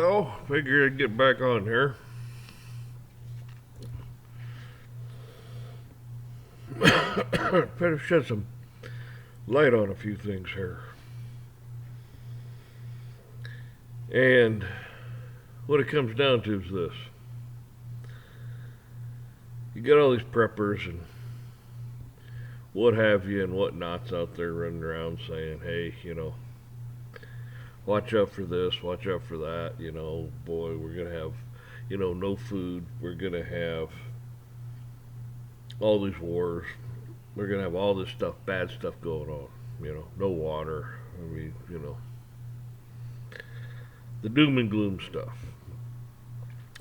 Well, figure I'd get back on here. Better shed some light on a few things here. And what it comes down to is this. You got all these preppers and what have you and whatnots out there running around saying, hey, watch out for this, watch out for that, boy, we're going to have, no food, we're going to have all these wars, we're going to have all this stuff, bad stuff going on, no water, the doom and gloom stuff.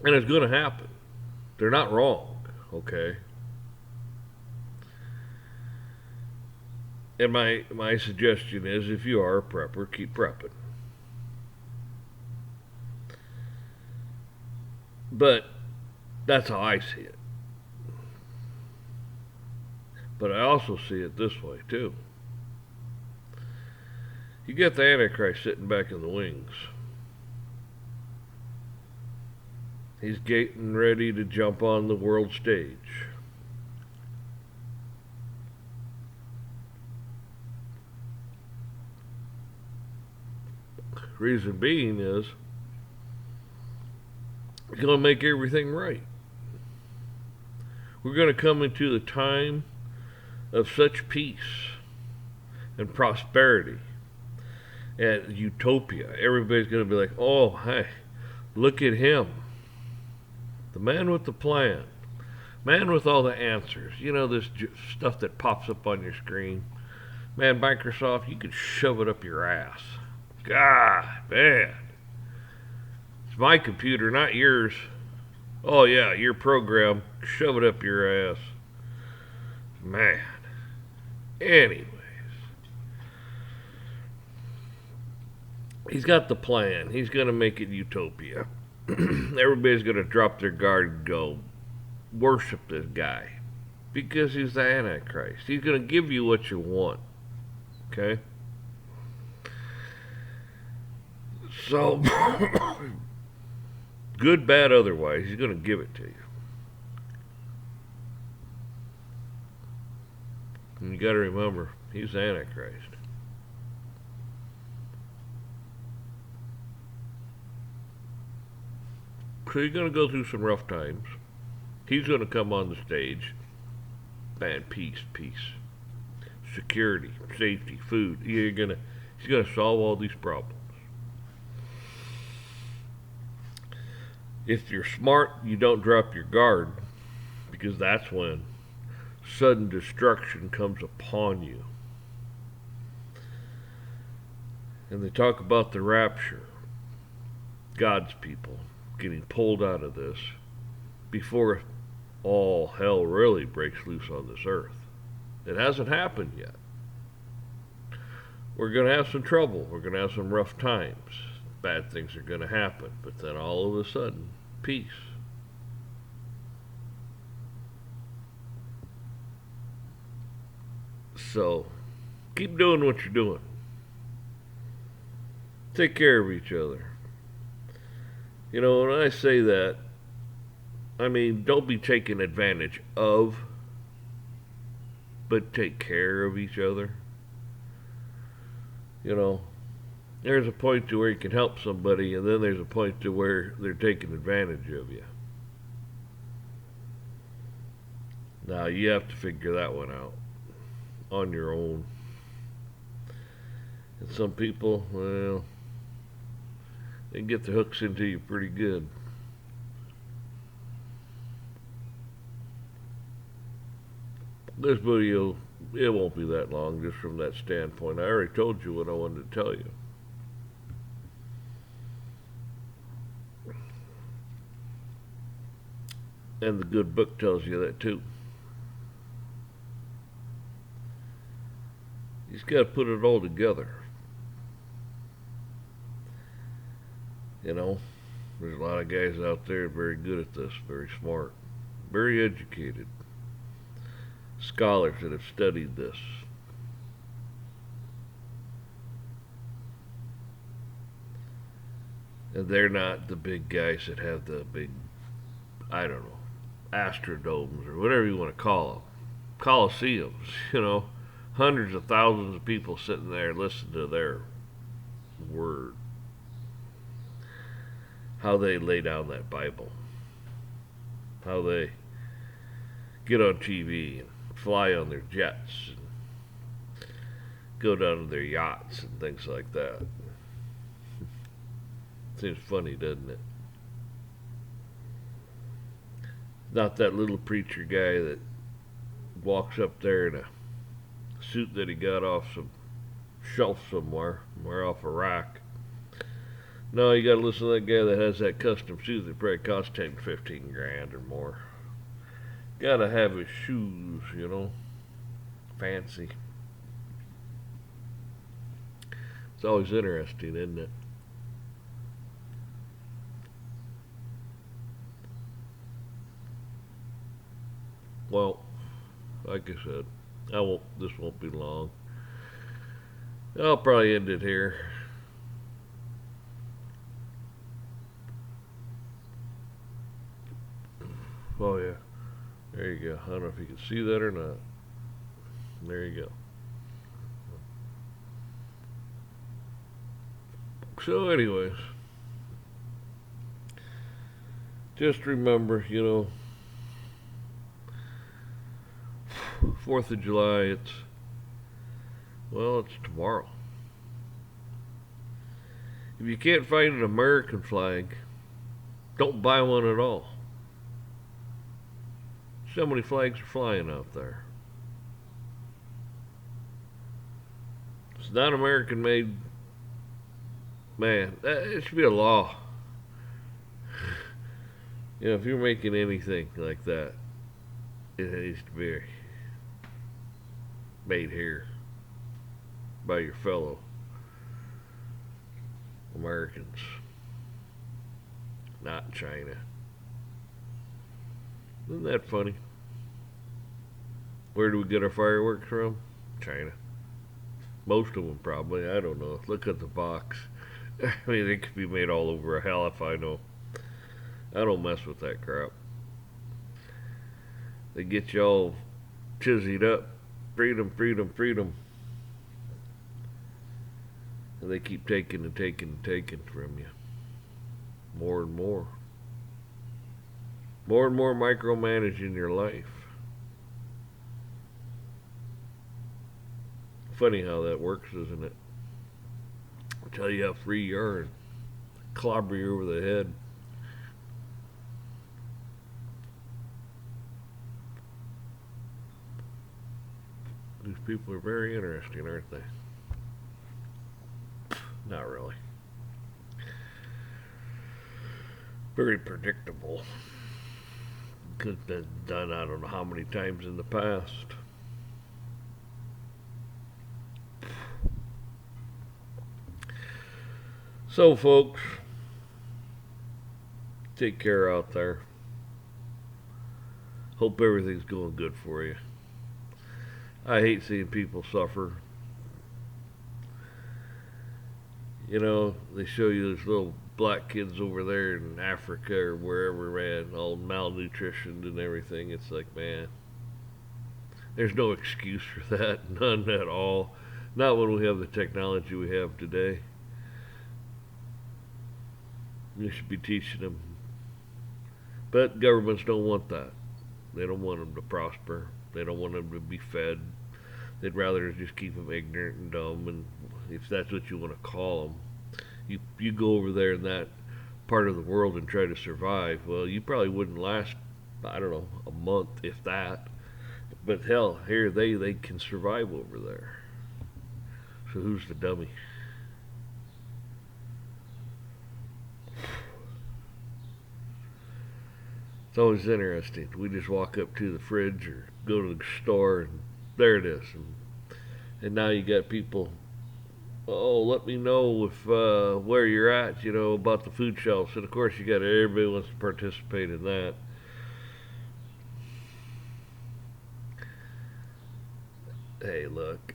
And it's going to happen. They're not wrong, okay? And my suggestion is if you are a prepper, keep prepping. But that's how I see it. But I also see it this way, too. You get the Antichrist sitting back in the wings. He's getting ready to jump on the world stage. Reason being is we're going to make everything right. We're going to come into the time of such peace and prosperity and utopia. Everybody's going to be like, oh, hey, look at him. The man with the plan. Man with all the answers. This stuff that pops up on your screen. Man, Microsoft, you could shove it up your ass. God, man. It's my computer, not yours. Oh, yeah, your program. Shove it up your ass. Man. Anyways. He's got the plan. He's going to make it utopia. Everybody's going to drop their guard and go worship this guy because he's the Antichrist. He's going to give you what you want. Okay? So, good, bad, otherwise, he's going to give it to you. And you got to remember, he's the Antichrist. So you're going to go through some rough times. He's going to come on the stage. Man, peace. Security, safety, food. He's going to solve all these problems. If you're smart, you don't drop your guard, because that's when sudden destruction comes upon you. And they talk about the rapture. God's people getting pulled out of this before all hell really breaks loose on this earth. It hasn't happened yet. We're going to have some trouble. We're going to have some rough times. Bad things are going to happen. But then all of a sudden, peace. So, keep doing what you're doing. Take care of each other. When I say that, I mean, don't be taken advantage of, but take care of each other. There's a point to where you can help somebody, and then there's a point to where they're taking advantage of you. Now, you have to figure that one out on your own. And some people, well, they can get the hooks into you pretty good. This video, it won't be that long just from that standpoint. I already told you what I wanted to tell you. And the good book tells you that too. You just got to put it all together. There's a lot of guys out there very good at this, very smart, very educated, scholars that have studied this. And they're not the big guys that have the big, I don't know, astrodomes or whatever you want to call them, coliseums. Hundreds of thousands of people sitting there listening to their word, how they lay down that Bible, how they get on TV and fly on their jets and go down to their yachts and things like that. Seems funny, doesn't it? Not that little preacher guy that walks up there in a suit that he got off some shelf somewhere off a rack. No, you gotta listen to that guy that has that custom suit that probably costs 10, 15 grand or more. Gotta have his shoes, fancy. It's always interesting, isn't it? Well, like I said, this won't be long. I'll probably end it here. Oh yeah, there you go. I don't know if you can see that or not. There you go. So anyways, just remember, 4th of July, it's tomorrow. If you can't find an American flag, don't buy one at all. So many flags are flying out there. It's not American made. Man, it should be a law. If you're making anything like that, it needs to be made here by your fellow Americans, not in China. Isn't that funny? Where do we get our fireworks from? China. Most of them probably. I don't know. Look at the box. I mean, it could be made all over hell if I know. I don't mess with that crap. They get you all chizzied up. Freedom, freedom, freedom. And they keep taking and taking and taking from you. More and more. More and more micromanaging your life. Funny how that works, isn't it? I'll tell you how free you are and clobber you over the head. These people are very interesting, aren't they? Not really. Very predictable. Could have been done I don't know how many times in the past. So folks, take care out there. Hope everything's going good for you. I hate seeing people suffer. They show you those little black kids over there in Africa or wherever, man, all malnutritioned and everything. It's like, man, there's no excuse for that. None at all. Not when we have the technology we have today. You should be teaching them. But governments don't want that. They don't want them to prosper. They don't want them to be fed. They'd rather just keep them ignorant and dumb, and if that's what you want to call them. You go over there in that part of the world and try to survive. Well, you probably wouldn't last, I don't know, a month, if that. But hell, here they can survive over there. So who's the dummy? It's always interesting. We just walk up to the fridge or go to the store and there it is. And now you got people, oh, let me know if where you're at, about the food shelves. And of course you got everybody wants to participate in that. Hey, look,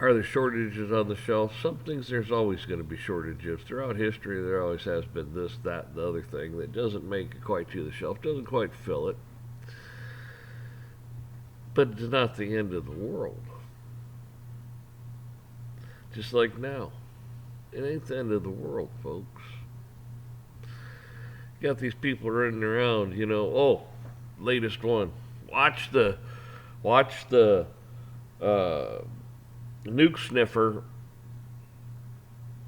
Are there shortages on the shelf? Some things there's always going to be shortages. Throughout history, there always has been this, that, and the other thing that doesn't make it quite to the shelf, doesn't quite fill it. But it's not the end of the world. Just like now. It ain't the end of the world, folks. You got these people running around, oh, latest one. Watch the nuke sniffer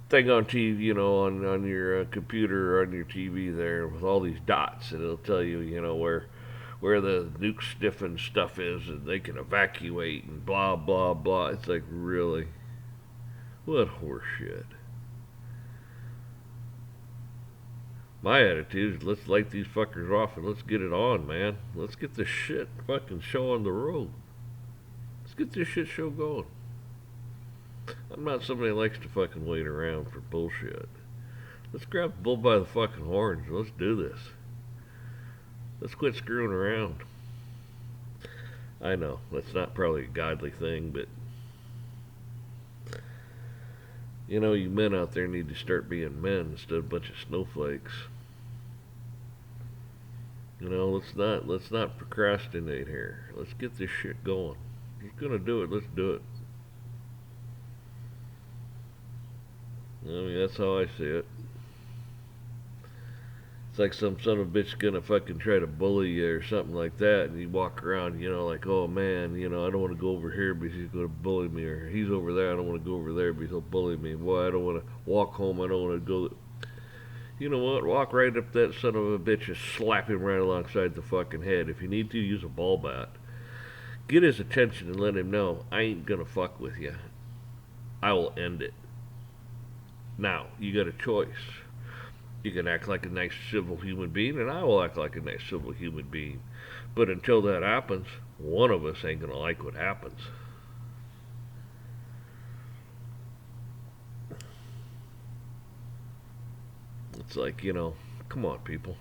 thing on TV, on your computer or on your TV there with all these dots, and it'll tell you, where the nuke sniffing stuff is, and they can evacuate and blah blah blah. It's like, really, what horseshit. My attitude is, let's light these fuckers off and let's get it on, man. Let's get this shit fucking show on the road. Let's get this shit show going. I'm not somebody that likes to fucking wait around for bullshit. Let's grab the bull by the fucking horns. Let's do this. Let's quit screwing around. I know, that's not probably a godly thing, but you men out there need to start being men instead of a bunch of snowflakes. Let's not procrastinate here. Let's get this shit going. If you're gonna do it, let's do it. I mean, that's how I see it. It's like some son of a bitch gonna fucking try to bully you or something like that, and you walk around, like, oh man, I don't want to go over here because he's gonna bully me, or he's over there, I don't want to go over there because he'll bully me. Boy, I don't want to walk home, I don't want to go. You know what? Walk right up that son of a bitch and slap him right alongside the fucking head. If you need to, use a ball bat. Get his attention and let him know, I ain't gonna fuck with you. I will end it. Now, you got a choice. You can act like a nice civil human being, and I will act like a nice civil human being. But until that happens, one of us ain't gonna like what happens. It's like, come on, people.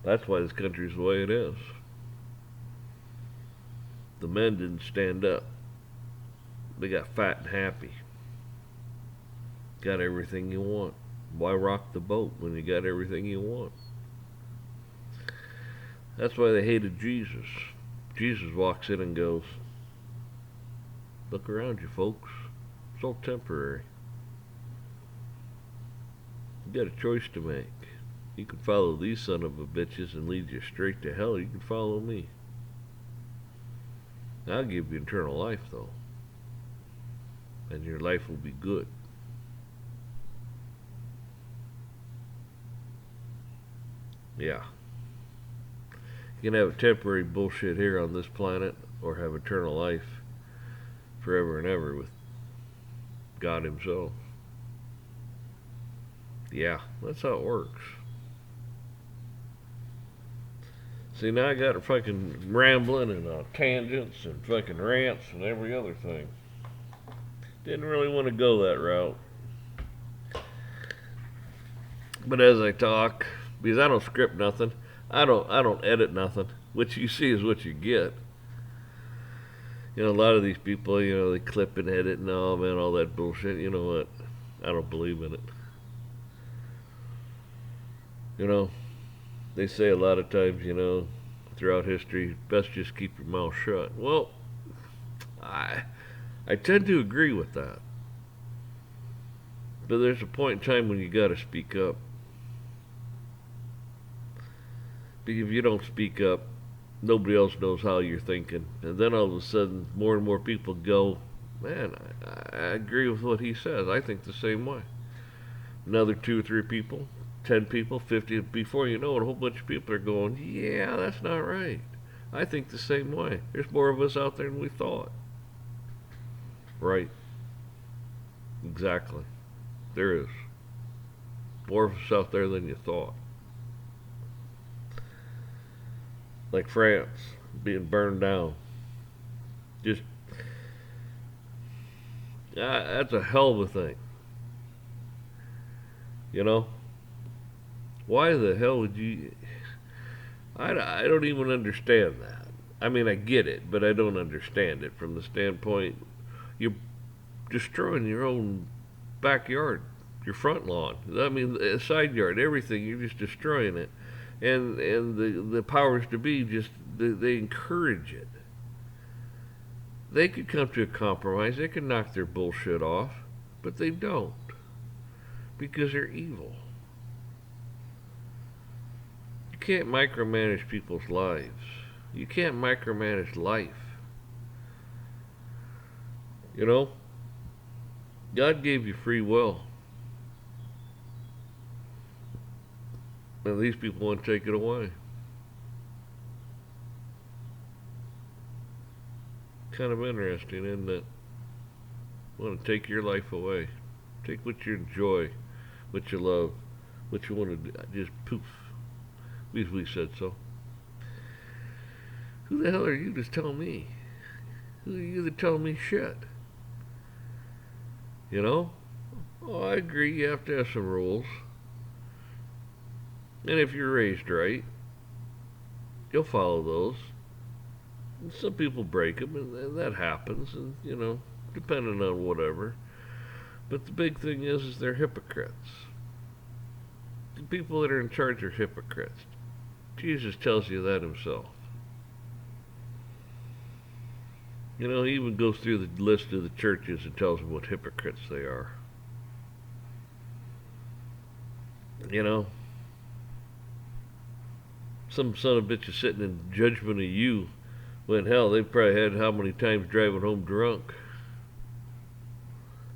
That's why this country's the way it is. The men didn't stand up. They got fat and happy. Got everything you want. Why rock the boat when you got everything you want? That's why they hated Jesus. Jesus walks in and goes, look around you, folks. It's all temporary. You got a choice to make. You can follow these son of a bitches and lead you straight to hell. You can follow me. I'll give you eternal life, though. And your life will be good. Yeah. You can have temporary bullshit here on this planet, or have eternal life forever and ever with God Himself. Yeah, that's how it works. See, now I got fucking rambling and tangents and fucking rants and every other thing. Didn't really want to go that route. But as I talk, because I don't script nothing, I don't edit nothing. What you see is what you get. A lot of these people, they clip and edit and all that bullshit. You know what? I don't believe in it. They say a lot of times, throughout history, best just keep your mouth shut. Well, I tend to agree with that. But there's a point in time when you gotta speak up. Because if you don't speak up, nobody else knows how you're thinking. And then all of a sudden, more and more people go, man, I agree with what he says. I think the same way. Another 2 or 3 people, 10 people, 50, before you know it, a whole bunch of people are going, yeah, that's not right. I think the same way. There's more of us out there than we thought. Right. Exactly. There is. More of us out there than you thought. Like France being burned down. Just, that's a hell of a thing. Why the hell would you... I don't even understand that. I mean, I get it, but I don't understand it from the standpoint you're destroying your own backyard, your front lawn. I mean, side yard, everything. You're just destroying it, and the powers to be just they encourage it. They could come to a compromise. They could knock their bullshit off, but they don't because they're evil. You can't micromanage people's lives. You can't micromanage life. You know, God gave you free will. And these people want to take it away. Kind of interesting, isn't it? Want to take your life away. Take what you enjoy, what you love, what you want to do. Just poof. We said so. Who the hell are you to tell me? Who are you to tell me shit? You know? Oh, I agree, you have to have some rules. And if you're raised right, you'll follow those. And some people break them, and that happens, and, you know, depending on whatever. But the big thing is they're hypocrites. The people that are in charge are hypocrites. Jesus tells you that himself. You know, he even goes through the list of the churches and tells them what hypocrites they are. You know, some son of a bitch is sitting in judgment of you when hell, they probably had how many times driving home drunk.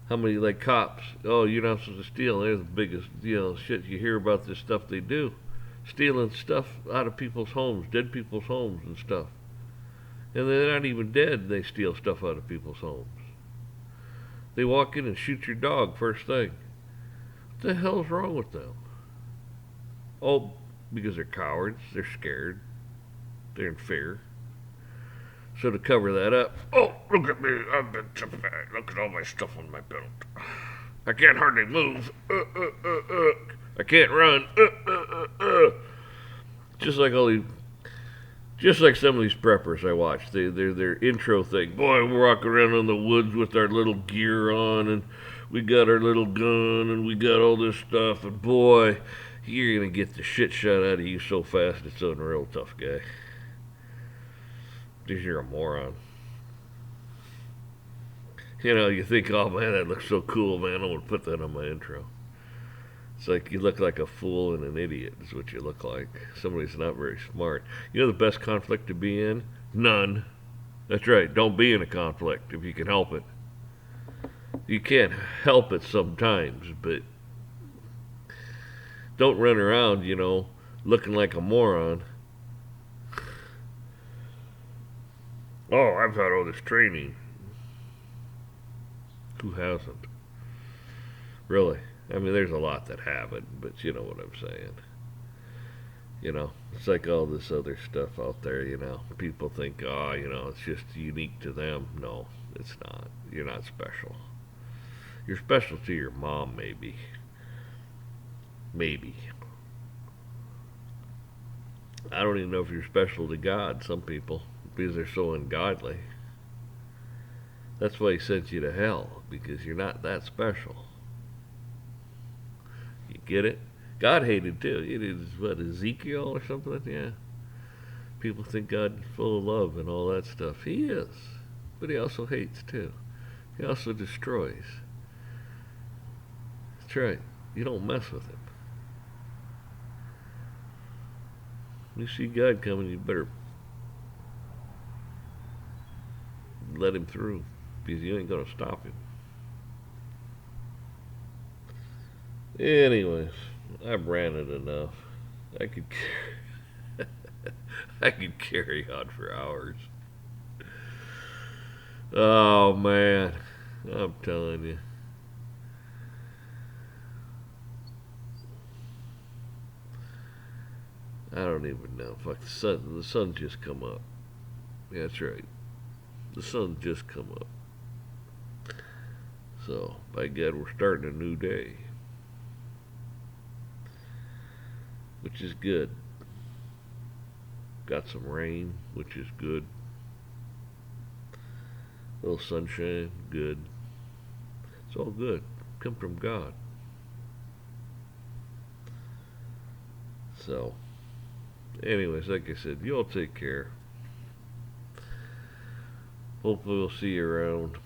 How many, like cops, oh, you're not supposed to steal. They're the biggest, you know, shit you hear about this stuff they do. Stealing stuff out of people's homes, dead people's homes and stuff. And they're not even dead, they steal stuff out of people's homes. They walk in and shoot your dog first thing. What the hell's wrong with them? Oh, because they're cowards, they're scared, they're in fear. So to cover that up, oh, look at me, I've been so bad. Look at all my stuff on my belt. I can't hardly move. I can't run. Just like all these, just like some of these preppers I watch, their intro thing. Boy, we're walking around in the woods with our little gear on, and we got our little gun, and we got all this stuff, and boy, you're gonna get the shit shot out of you so fast, it's unreal, tough guy. Because you're a moron. You know, you think, oh man, that looks so cool, man, I'm gonna put that on my intro. It's like you look like a fool and an idiot is what you look like. Somebody's not very smart. You know the best conflict to be in? None. That's right, don't be in a conflict if you can help it. You can't help it sometimes, but don't run around, you know, looking like a moron. Oh, I've had all this training. Who hasn't? Really? I mean, there's a lot that haven't, but you know what I'm saying. You know, it's like all this other stuff out there, you know. People think, oh, you know, it's just unique to them. No, it's not. You're not special. You're special to your mom, maybe. Maybe. I don't even know if you're special to God, some people, because they're so ungodly. That's why he sent you to hell, because you're not that special. You get it? God hated too. It is what, Ezekiel or something? Yeah. People think God's full of love and all that stuff. He is. But he also hates too. He also destroys. That's right. You don't mess with him. You see God coming, you better let him through, because you ain't gonna stop him. Anyways, I've ranted enough. I could I could carry on for hours. Oh man, I'm telling you. I don't even know. Fuck, the sun just come up. Yeah, that's right. The sun just come up. So, by God, we're starting a new day. Which is good. Got some rain, which is good. A little sunshine, good. It's all good. Come from God. So, anyways, like I said, you all take care. Hopefully we'll see you around.